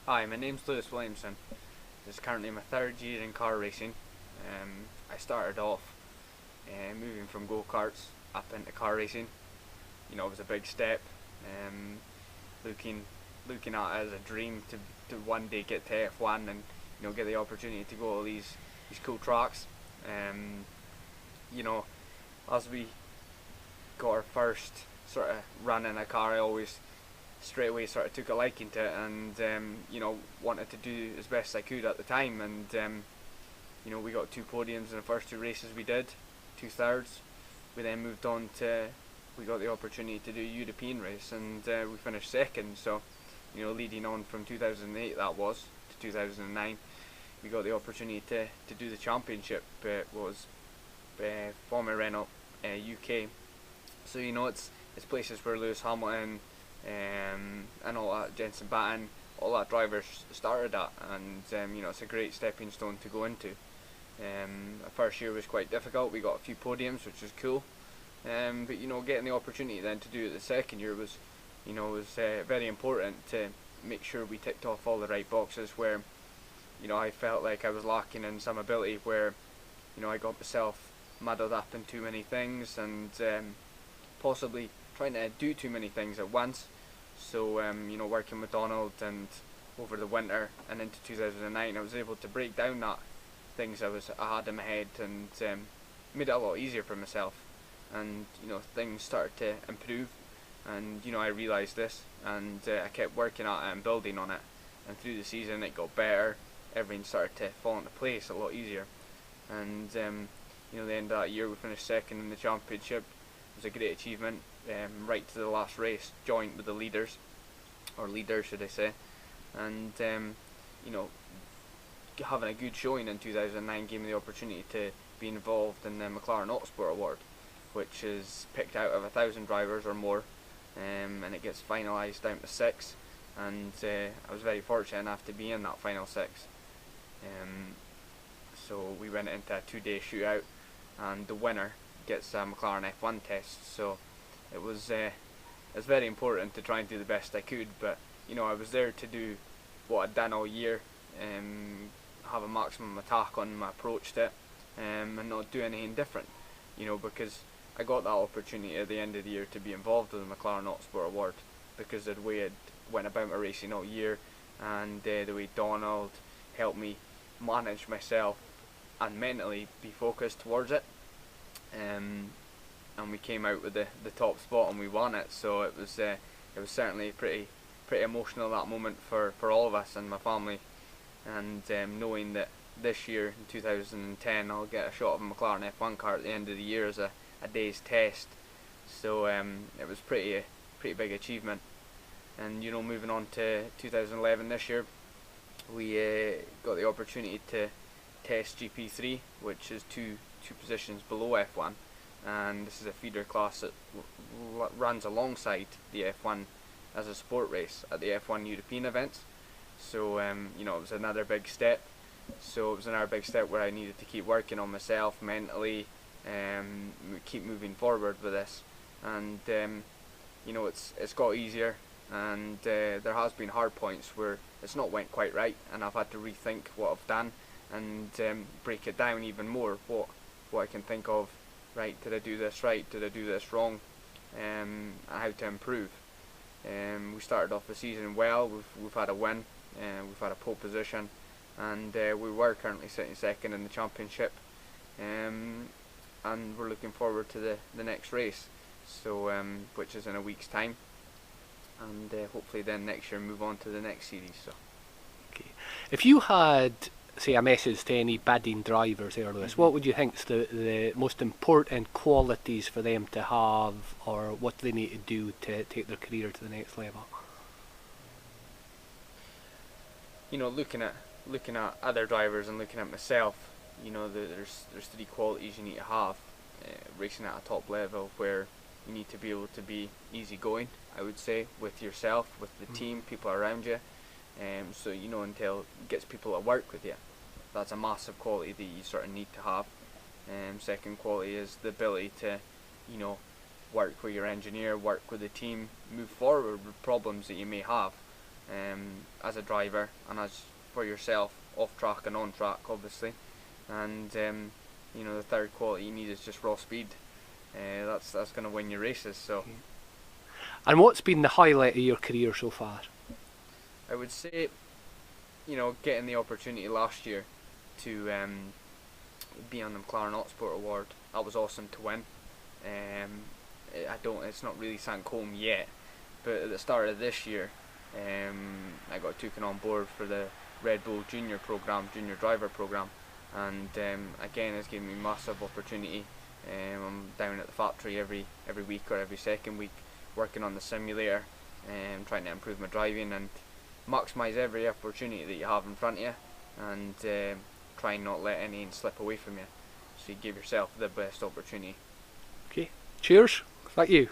Hi, my name's Lewis Williamson. This is currently my third year in car racing. I started off moving from go-karts up into car racing. It was a big step. Um, looking looking at it as a dream to one day get to F1 and get the opportunity to go to these cool tracks. Um, you know, as we got our first sort of run in a car, I always straight away sort of took a liking to it, and wanted to do as best I could at the time. And we got 2 podiums in the first 2 races we did, 2 thirds. We then moved on to, we got the opportunity to do a European race, and we finished second. So leading on from 2008 that was to 2009, we got the opportunity to do the championship. It was Formula Renault UK. So it's places where Lewis Hamilton and all that, Jenson Button, all that drivers started at, and it's a great stepping stone to go into. The first year was quite difficult. We got a few podiums, which was cool, but getting the opportunity then to do it the second year was very important to make sure we ticked off all the right boxes where I felt like I was lacking in some ability, where I got myself muddled up in too many things, and possibly trying to do too many things at once. So working with Donald, and over the winter and into 2009, I was able to break down that things I had in my head, and made it a lot easier for myself. And things started to improve, and I realised this, and I kept working at it and building on it. And through the season, it got better. Everything started to fall into place a lot easier. And the end of that year, we finished second in the championship. It was a great achievement. Right to the last race, joint with the leaders, or leaders should I say, and having a good showing in 2009 gave me the opportunity to be involved in the McLaren Autosport Award, which is picked out of 1,000 drivers or more, and it gets finalised down to 6, and I was very fortunate enough to be in that final 6. So we went into a 2-day shootout, and the winner gets a McLaren F1 test. So it was very important to try and do the best I could, but I was there to do what I'd done all year, have a maximum attack on my approach to it, and not do anything different, because I got that opportunity at the end of the year to be involved with the McLaren Autosport Award, because of the way I went about my racing all year, and the way Donald helped me manage myself and mentally be focused towards it. And we came out with the top spot, and we won it. So it was certainly pretty emotional, that moment for all of us and my family. And knowing that this year in 2010 I'll get a shot of a McLaren F1 car at the end of the year as a day's test. So it was pretty big achievement. And moving on to 2011 this year, we got the opportunity to test GP3, which is two positions below F1, and this is a feeder class that runs alongside the F1 as a sport race at the F1 European events. So it was another big step. So it was another big step where I needed to keep working on myself mentally, keep moving forward with this. And it's got easier, and there has been hard points where it's not went quite right, and I've had to rethink what I've done, and break it down even more, what I can think of. Right, did I do this right? Did I do this wrong? And how to improve. We started off the season well. We've had a win, we've had a pole position, and we were currently sitting second in the championship. And we're looking forward to the next race, so which is in a week's time, and hopefully then next year move on to the next series. So, okay, if you had, say, a message to any budding drivers there, Lewis, what would you think is the most important qualities for them to have, or what they need to do to take their career to the next level? Looking at other drivers and looking at myself, there's 3 qualities you need to have racing at a top level, where you need to be able to be easygoing, I would say, with yourself, with the team, people around you. So until it gets people to work with you, that's a massive quality that you sort of need to have. Second quality is the ability to work with your engineer, work with the team, move forward with problems that you may have. as a driver and as for yourself, off track and on track, obviously. And you know, the third quality you need is just raw speed. That's going to win your races. So. And what's been the highlight of your career so far? I would say, you know, getting the opportunity last year to be on the McLaren Autosport Award. That was awesome to win. It's not really sank home yet, but at the start of this year, I got taken on board for the Red Bull Junior program, Junior Driver program, and again, it's given me massive opportunity. I'm down at the factory every week or every second week, working on the simulator, trying to improve my driving and maximise every opportunity that you have in front of you, and try and not let anything slip away from you. So you give yourself the best opportunity. Okay, cheers. Thank you.